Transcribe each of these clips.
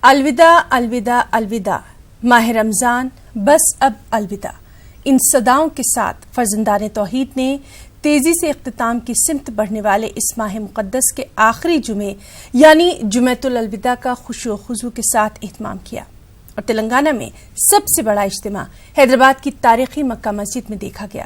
الوداع الوداع الوداع، ماہ رمضان بس اب الوداع۔ ان صداؤں کے ساتھ فرزندان توحید نے تیزی سے اختتام کی سمت بڑھنے والے اس ماہ مقدس کے آخری جمعے یعنی جمعۃ الوداع کا خشوع و خضوع کے ساتھ اہتمام کیا، اور تلنگانہ میں سب سے بڑا اجتماع حیدرآباد کی تاریخی مکہ مسجد میں دیکھا گیا،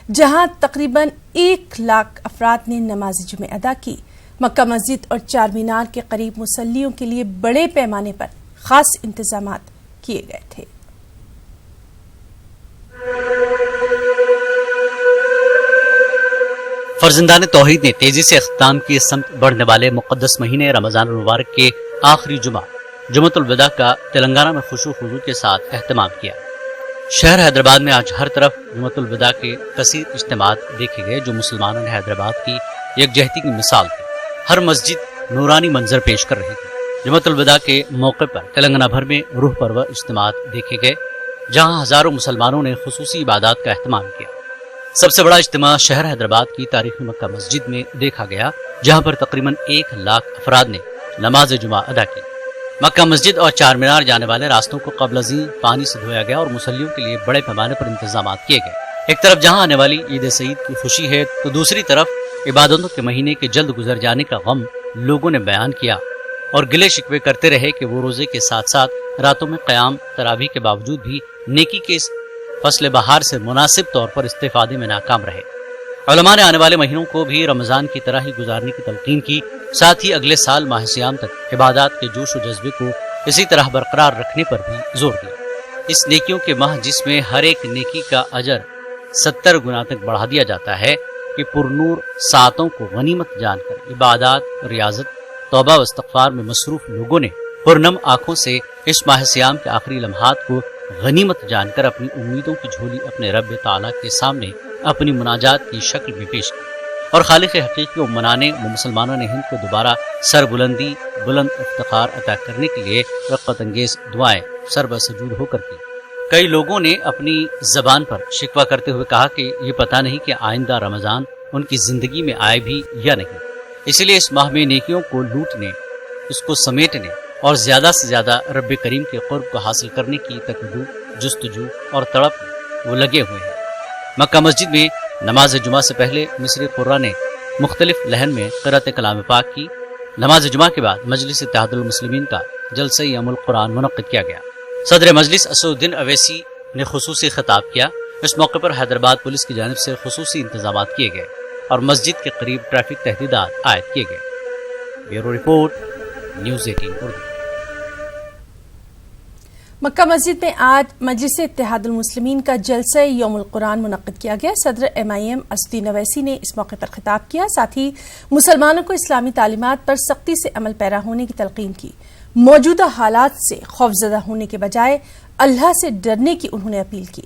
جہاں تقریباً 1 لاکھ افراد نے نماز جمعہ ادا کی۔ مکہ مسجد اور چار مینار کے قریب مصلیوں کے لیے بڑے پیمانے پر خاص انتظامات کیے گئے تھے۔ فرزندان توحید نے تیزی سے اختتام کی سمت بڑھنے والے مقدس مہینے رمضان المبارک کے آخری جمعہ جمعۃ الوداع کا تلنگانہ میں خشوع و خضوع کے ساتھ اہتمام کیا۔ شہر حیدرآباد میں آج ہر طرف جمعۃ الوداع کے کثیر اجتماعات دیکھے گئے، جو مسلمانوں نے حیدرآباد کی یکجہتی کی مثال تھی۔ ہر مسجد نورانی منظر پیش کر رہی تھی۔ جمعۃ الوداع کے موقع پر تلنگانہ بھر میں روح پرور اجتماعات دیکھے گئے، جہاں ہزاروں مسلمانوں نے خصوصی عبادات کا اہتمام کیا۔ سب سے بڑا اجتماع شہر حیدرآباد کی تاریخی مکہ مسجد میں دیکھا گیا، جہاں پر تقریباً 1 لاکھ افراد نے نماز جمعہ ادا کی۔ مکہ مسجد اور چار مینار جانے والے راستوں کو قبل ازیں پانی سے دھویا گیا اور مصلیوں کے لیے بڑے پیمانے پر انتظامات کیے گئے۔ ایک طرف جہاں آنے والی عید سعید کی خوشی ہے، تو دوسری طرف عبادتوں کے مہینے کے جلد گزر جانے کا غم لوگوں نے بیان کیا اور گلے شکوے کرتے رہے کہ وہ روزے کے ساتھ ساتھ راتوں میں قیام تراویح کے باوجود بھی نیکی کے اس فصل بہار سے مناسب طور پر استفادے میں ناکام رہے۔ علماء نے آنے والے مہینوں کو بھی رمضان کی طرح ہی گزارنے کی تلقین کی، ساتھ ہی اگلے سال ماہ سیام تک عبادات کے جوش و جذبے کو اسی طرح برقرار رکھنے پر بھی زور دیا۔ اس نیکیوں کے ماہ جس میں ہر ایک نیکی کا اجر 70 گنا تک بڑھا دیا جاتا ہے کہ پرنور ساعتوں کو غنیمت جان کر عبادات، ریاضت، توبہ و استغفار میں مصروف لوگوں نے پرنم آنکھوں سے اس ماہ سیام کے آخری لمحات کو غنیمت جان کر اپنی امیدوں کی جھولی اپنے رب تعالیٰ کے سامنے اپنی مناجات کی شکل میں پیش کی، اور خالق حقیقی کو منانے و مسلمانوں نے ہند کو دوبارہ سربلندی، بلند افتخار عطا کرنے کے لیے رغبت انگیز دعائیں سربسجود ہو کر کی۔ کئی لوگوں نے اپنی زبان پر شکوہ کرتے ہوئے کہا کہ یہ پتہ نہیں کہ آئندہ رمضان ان کی زندگی میں آئے بھی یا نہیں، اسی لیے اس ماہ میں نیکیوں کو لوٹنے، اس کو سمیٹنے اور زیادہ سے زیادہ رب کریم کے قرب کو حاصل کرنے کی تکدو، جستجو اور تڑپ میں وہ لگے ہوئے ہیں۔ مکہ مسجد میں نماز جمعہ سے پہلے مصری قرہ نے مختلف لہن میں قرأت کلام پاک کی۔ نماز جمعہ کے بعد مجلس اتحاد المسلمین کا جلسہ ام القرآن منعقد کیا گیا۔ صدر مجلس اسد الدین اویسی نے خصوصی خطاب کیا۔ اس موقع پر حیدرآباد پولیس کی جانب سے خصوصی انتظامات کیے گئے اور مسجد کے قریب ٹریفک تحدیدات عائد کیے گئے۔ Bureau report, news 18 Urdu. Makkah Masjid میں آج مجلس اتحاد المسلمین کا جلسہ یوم القرآن منعقد کیا گیا۔ صدر MIM اسد الدین اویسی نے اس موقع پر خطاب کیا، ساتھ ہی مسلمانوں کو اسلامی تعلیمات پر سختی سے عمل پیرا ہونے کی تلقین کی۔ موجودہ حالات سے خوفزدہ ہونے کے بجائے اللہ سے ڈرنے کی انہوں نے اپیل کی۔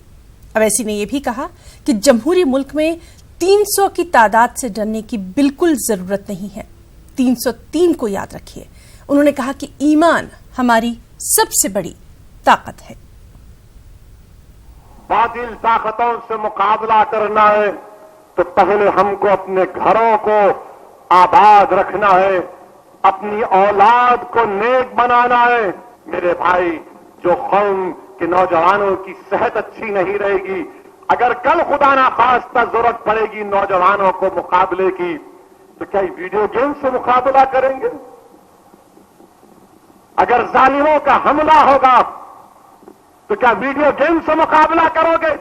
اویسی نے یہ بھی کہا کہ جمہوری ملک میں 300 کی تعداد سے ڈرنے کی بالکل ضرورت نہیں ہے، 303 کو یاد رکھیے۔ انہوں نے کہا کہ ایمان ہماری سب سے بڑی طاقت ہے۔ باطل طاقتوں سے مقابلہ کرنا ہے تو پہلے ہم کو اپنے گھروں کو آباد رکھنا ہے، اپنی اولاد کو نیک بنانا ہے۔ میرے بھائی، جو قوم کے نوجوانوں کی صحت اچھی نہیں رہے گی، اگر کل خدا نخواستہ ضرورت پڑے گی نوجوانوں کو مقابلے کی، تو کیا ویڈیو گیم سے مقابلہ کریں گے؟ اگر ظالموں کا حملہ ہوگا تو کیا ویڈیو گیم سے مقابلہ کرو گے؟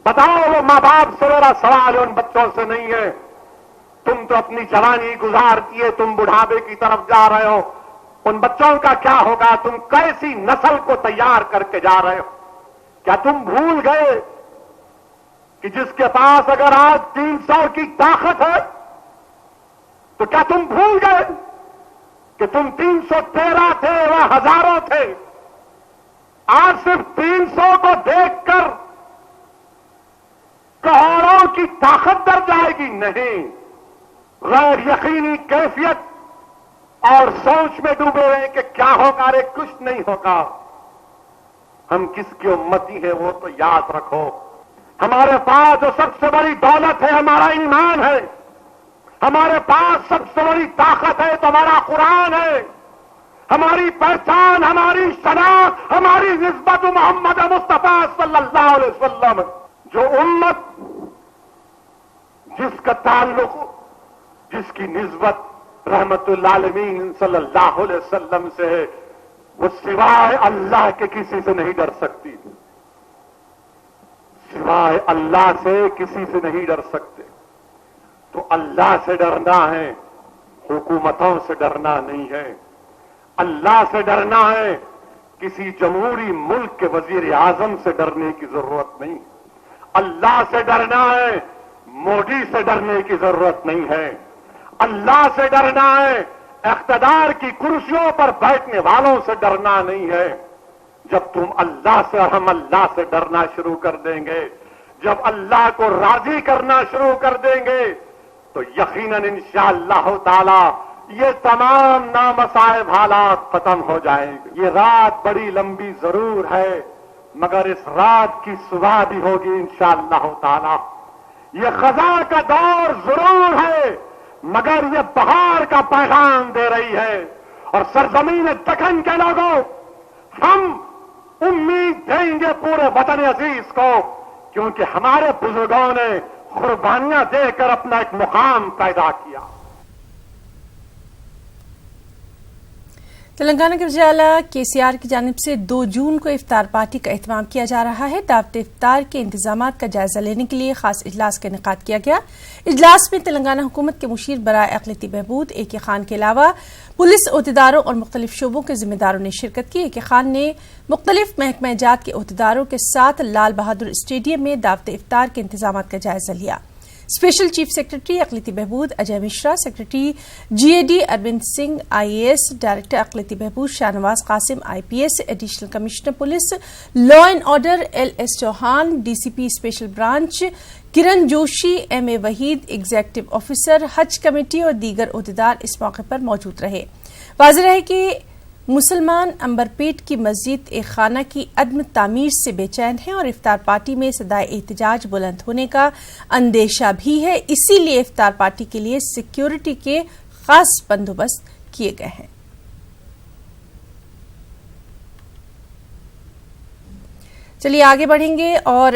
بتاؤ، وہ ماں باپ سے میرا سوال ان بچوں سے نہیں ہے۔ تم تو اپنی جوانی گزار کیے، تم بڑھاپے کی طرف جا رہے ہو، ان بچوں کا کیا ہوگا؟ تم کیسی نسل کو تیار کر کے جا رہے ہو؟ کیا تم بھول گئے کہ جس کے پاس اگر آج 300 کی طاقت ہے، تو کیا تم بھول گئے کہ تم 313 تھے، وہ ہزاروں تھے؟ آج صرف 300 کو دیکھ کر کروڑوں کی طاقت در جائے گی؟ نہیں، غیر یقینی کیفیت اور سوچ میں ڈوبے ہوئے کہ کیا ہوگا، ارے کچھ نہیں ہوگا۔ ہم کس کی امتی ہیں وہ تو یاد رکھو۔ ہمارے پاس جو سب سے بڑی دولت ہے ہمارا ایمان ہے، ہمارے پاس سب سے بڑی طاقت ہے تو ہمارا قرآن ہے، ہماری پہچان، ہماری شناخت، ہماری نسبت محمد مصطفیٰ صلی اللہ علیہ وسلم، جو امت جس کا تعلق، جس کی نسبت رحمت العالمین صلی اللہ علیہ وسلم سے ہے، وہ سوائے اللہ کے کسی سے نہیں ڈر سکتی، سوائے اللہ سے کسی سے نہیں ڈر سکتے۔ تو اللہ سے ڈرنا ہے، حکومتوں سے ڈرنا نہیں ہے۔ اللہ سے ڈرنا ہے، کسی جمہوری ملک کے وزیر اعظم سے ڈرنے کی ضرورت نہیں۔ اللہ سے ڈرنا ہے، مودی سے ڈرنے کی ضرورت نہیں ہے۔ اللہ سے ڈرنا ہے، اقتدار کی کرسیوں پر بیٹھنے والوں سے ڈرنا نہیں ہے۔ جب تم اللہ سے اور ہم اللہ سے ڈرنا شروع کر دیں گے، جب اللہ کو راضی کرنا شروع کر دیں گے، تو یقیناً انشاءاللہ تعالی یہ تمام نامصائب حالات ختم ہو جائیں گے۔ یہ رات بڑی لمبی ضرور ہے، مگر اس رات کی صبح بھی ہوگی انشاءاللہ تعالی۔ یہ خزاں کا دور ضرور ہے، مگر یہ بہار کا پیغام دے رہی ہے۔ اور سرزمین دکن کے لوگوں، ہم امید دیں گے پورے وطن عزیز کو، کیونکہ ہمارے بزرگوں نے قربانیاں دے کر اپنا ایک مقام پیدا کیا۔ تلنگانہ کے وزیر اعلیٰ KCR کی جانب سے 2 جون کو افطار پارٹی کا اہتمام کیا جا رہا ہے۔ دعوت افطار کے انتظامات کا جائزہ لینے کے لیے خاص اجلاس کا انعقاد کیا گیا۔ اجلاس میں تلنگانہ حکومت کے مشیر برائے اقلیتی بہبود AK خان کے علاوہ پولیس عہدیداروں اور مختلف شعبوں کے ذمہ داروں نے شرکت کی۔ AK خان نے مختلف محکمہ جات کے عہدیداروں کے ساتھ لال بہادر اسٹیڈیم میں دعوت افطار کے انتظامات کا جائزہ لیا۔ اسپیشل چیف سیکرٹری اقلیتی بہبود Ajay Mishra, secretary GAD Arvind Singh IAS، director اقلیتی بہبود Shah Nawaz Qasim IPS، additional commissioner police law and order LS Chauhan, DCP special branch Kiran Joshi, MA Waheed, executive officer Haj committee اور دیگر عہدیدار اس موقع پر موجود رہے۔ واضح رہے کہ مسلمان امبرپیٹ کی مسجد ایک خانہ کی عدم تعمیر سے بے چین ہیں اور افطار پارٹی میں صدائے احتجاج بلند ہونے کا اندیشہ بھی ہے، اسی لیے افطار پارٹی کے لیے سیکیورٹی کے خاص بندوبست کیے گئے ہیں۔ چلیے آگے بڑھیں گے اور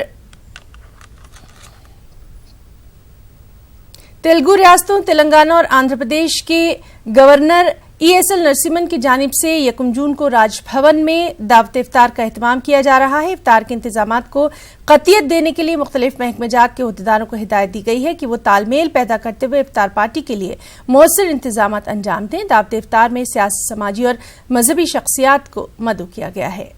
تیلگو ریاستوں تلنگانہ اور آندھرا پردیش کے گورنر ESL نرسمن کی جانب سے 1 جون کو راج بھون میں دعوت افطار کا اہتمام کیا جا رہا ہے۔ افطار کے انتظامات کو قطعیت دینے کے لیے مختلف محکمہ جات کے عہدیداروں کو ہدایت دی گئی ہے کہ وہ تال میل پیدا کرتے ہوئے افطار پارٹی کے لیے مؤثر انتظامات انجام دیں۔ دعوت افطار میں سیاسی، سماجی اور مذہبی شخصیات کو مدعو کیا گیا ہے۔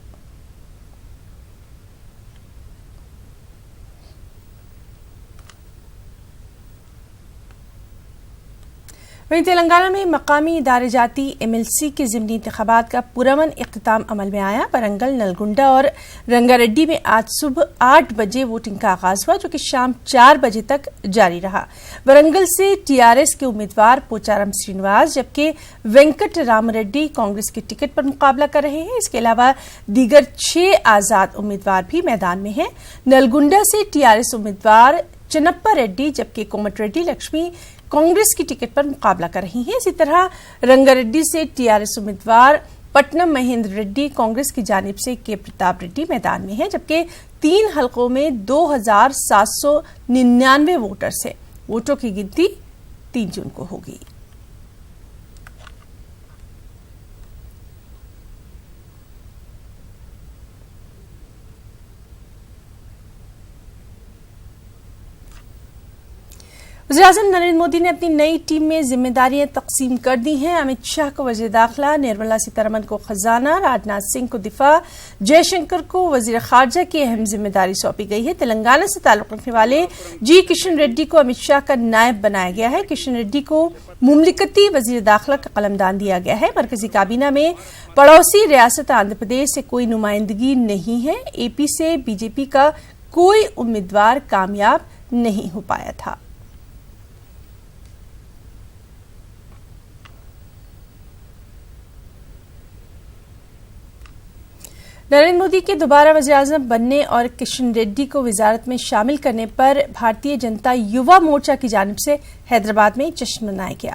وہیں تلنگانہ میں مقامی ادارے جاتی MLC کے ضمنی انتخابات کا پرامن اختتام عمل میں آیا۔ ورنگل، نلگنڈا اور رنگاریڈی میں آج صبح 8 بجے ووٹنگ کا آغاز ہوا، جو کہ شام 4 بجے تک جاری رہا۔ ورنگل سے TRS کے امیدوار پوچارم سرینواس جبکہ وینکٹ رام ریڈی کانگریس کے ٹکٹ پر مقابلہ کر رہے ہیں۔ اس کے علاوہ دیگر 6 آزاد امیدوار بھی میدان میں ہیں۔ نلگنڈا سے TRS امیدوار چنپا ریڈی جبکہ کومٹ ریڈی لکشمی کانگریس کی ٹکٹ پر مقابلہ کر رہی ہیں۔ اسی طرح رنگاریڈی سے TRS امیدوار پٹنم مہیندر ریڈی کانگریس کی جانب سے کے پرتاپ ریڈی میدان میں ہیں، جبکہ 3 حلقوں میں 2799 ووٹرز ہیں۔ ووٹوں کی گنتی 3 جون کو ہوگی۔ وزیراعظم نریندر مودی نے اپنی نئی ٹیم میں ذمہ داریاں تقسیم کر دی ہیں۔ امت شاہ کو وزیر داخلہ، نرملا سیتارمن کو خزانہ، راجناتھ سنگھ کو دفاع، جے شنکر کو وزیر خارجہ کی اہم ذمہ داری سونپی گئی ہے۔ تلنگانہ سے تعلق رکھنے والے جی کشن ریڈی کو امت شاہ کا نائب بنایا گیا ہے۔ کشن ریڈی کو مملکتی وزیر داخلہ کا قلمدان دیا گیا ہے۔ مرکزی کابینہ میں پڑوسی ریاست آندھرا پردیش سے کوئی نمائندگی نہیں ہے۔ AP سے BJP کا کوئی امیدوار کامیاب نہیں ہو پایا تھا۔ نریندر مودی کے دوبارہ وزیراعظم بننے اور کشن ریڈی کو وزارت میں شامل کرنے پر بھارتیہ جنتا یووا مورچہ کی جانب سے حیدرآباد میں جشن منایا گیا۔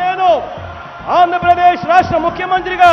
నేను ఆంధ్ర ప్రదేశ్ రాష్ట్ర ముఖ్యమంత్రిగా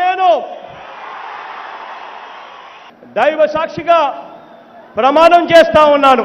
నేను దైవ సాక్షిగా ప్రమాణం చేస్తా ఉన్నాను।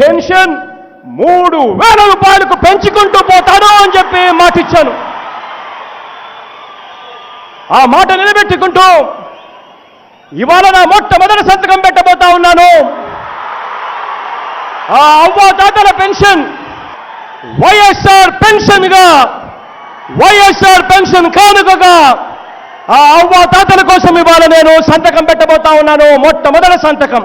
పెన్షన్ 3,000 రూపాయలకు పెంచుకుంటూ పోతాను అని చెప్పి మాటిచ్చాను। ఆ మాట నిలబెట్టుకుంటూ ఇవాళ నా మొట్టమొదటి సంతకం పెట్టబోతా ఉన్నాను। ఆ అవ్వాతాతల పెన్షన్ వైఎస్ఆర్ పెన్షన్ గా వైఎస్ఆర్ పెన్షన్ కానుకగా ఆ అవ్వాతాతల కోసం ఇవాళ నేను సంతకం పెట్టబోతా ఉన్నాను। మొట్టమొదటి సంతకం।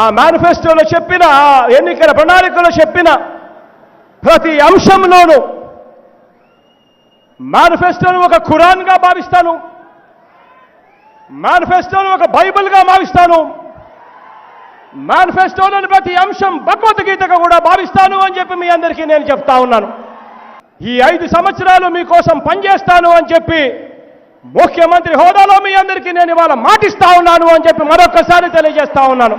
ఆ మేనిఫెస్టోలో చెప్పిన ఎన్నికల ప్రణాళికలో చెప్పిన ప్రతి అంశంలోనూ మేనిఫెస్టోను ఒక ఖురాన్ గా భావిస్తాను, మేనిఫెస్టోను ఒక బైబిల్ గా భావిస్తాను, మేనిఫెస్టోలోని ప్రతి అంశం భగవద్గీతగా కూడా భావిస్తాను అని చెప్పి మీ అందరికీ నేను చెప్తా ఉన్నాను। ఈ 5 సంవత్సరాలు మీకోసం పనిచేస్తాను అని చెప్పి ముఖ్యమంత్రి హోదాలో మీ అందరికీ నేను ఇవాళ మాటిస్తా ఉన్నాను అని చెప్పి మరొకసారి తెలియజేస్తా ఉన్నాను।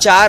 4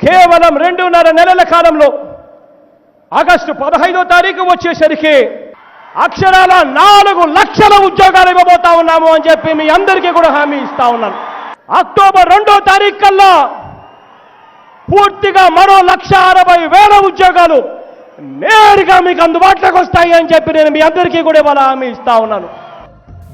కేవలం 2.5 నెలల కాలంలో ఆగస్టు 15వ తారీఖు వచ్చేసరికి అక్షరాల 4 లక్షల ఉద్యోగాలు ఇవ్వబోతా ఉన్నాము అని చెప్పి మీ అందరికీ కూడా హామీ ఇస్తా ఉన్నాను। అక్టోబర్ 2వ తారీఖు కల్లా పూర్తిగా మరో 1,60,000 ఉద్యోగాలు నేరుగా మీకు అందుబాటులోకి వస్తాయి అని చెప్పి నేను మీ అందరికీ కూడా ఇవాళ హామీ ఇస్తా ఉన్నాను।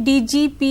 DGP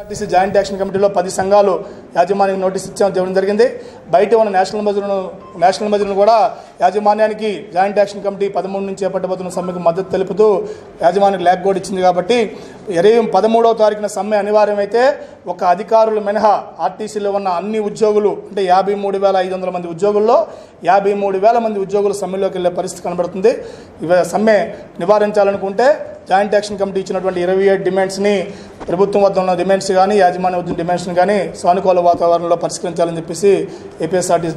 ఆర్టీసీ జాయింట్ యాక్షన్ కమిటీలో 10 సంఘాలు యాజమాన్యానికి నోటీస్ ఇవ్వడం జరిగింది. బయట ఉన్న నేషనల్ మజ్లిస్ను కూడా యాజమాన్యానికి జాయింట్ యాక్షన్ కమిటీ 13 నుంచి చేపట్టబోతున్న సమ్మెకు మద్దతు తెలుపుతూ యాజమాన్యానికి లేఖ కూడా ఇచ్చింది. కాబట్టి 13వ తారీఖున సమ్మె అనివార్యమైతే ఒక అధికారులు మినహా ఆర్టీసీలో ఉన్న అన్ని ఉద్యోగులు అంటే 53,500 మంది ఉద్యోగుల్లో 53,000 మంది ఉద్యోగులు సమ్మెలోకి వెళ్లే పరిస్థితి కనబడుతుంది. సమ్మె నివారించాలనుకుంటే జాయింట్ యాక్షన్ కమిటీ ఇచ్చినటువంటి 27 డిమాండ్స్ని ప్రభుత్వం వద్ద ఉన్న డిమాండ్స్ కానీ యాజమాన్య వద్ద డిమాండ్స్ కానీ సానుకూల వాతావరణంలో పరిష్కరించాలని చెప్పేసి APSRTC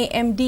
AMD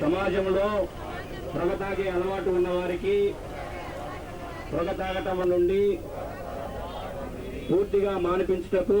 సమాజంలో పొగ తాగే అలవాటు ఉన్న వారికి పొగ తాగటం నుండి పూర్తిగా మానిపించుటకు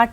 8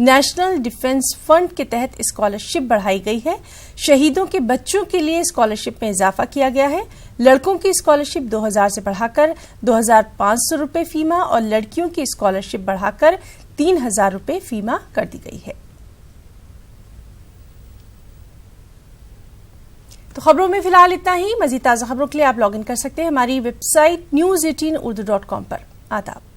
نیشنل ڈیفنس فنڈ کے تحت اسکالرشپ بڑھائی گئی ہے. شہیدوں کے بچوں کے لیے اسکالرشپ میں اضافہ کیا گیا ہے. لڑکوں کی اسکالرشپ 2000 سے بڑھا کر 2500 روپے فی ماہ اور لڑکیوں کی اسکالرشپ بڑھا کر 3000 روپے فی ماہ کر دی گئی ہے. تو خبروں میں فی الحال اتنا ہی. مزید تازہ خبروں کے لیے آپ لاگ ان کر سکتے ہیں ہماری ویب سائٹ news18urdu.com پر. آداب.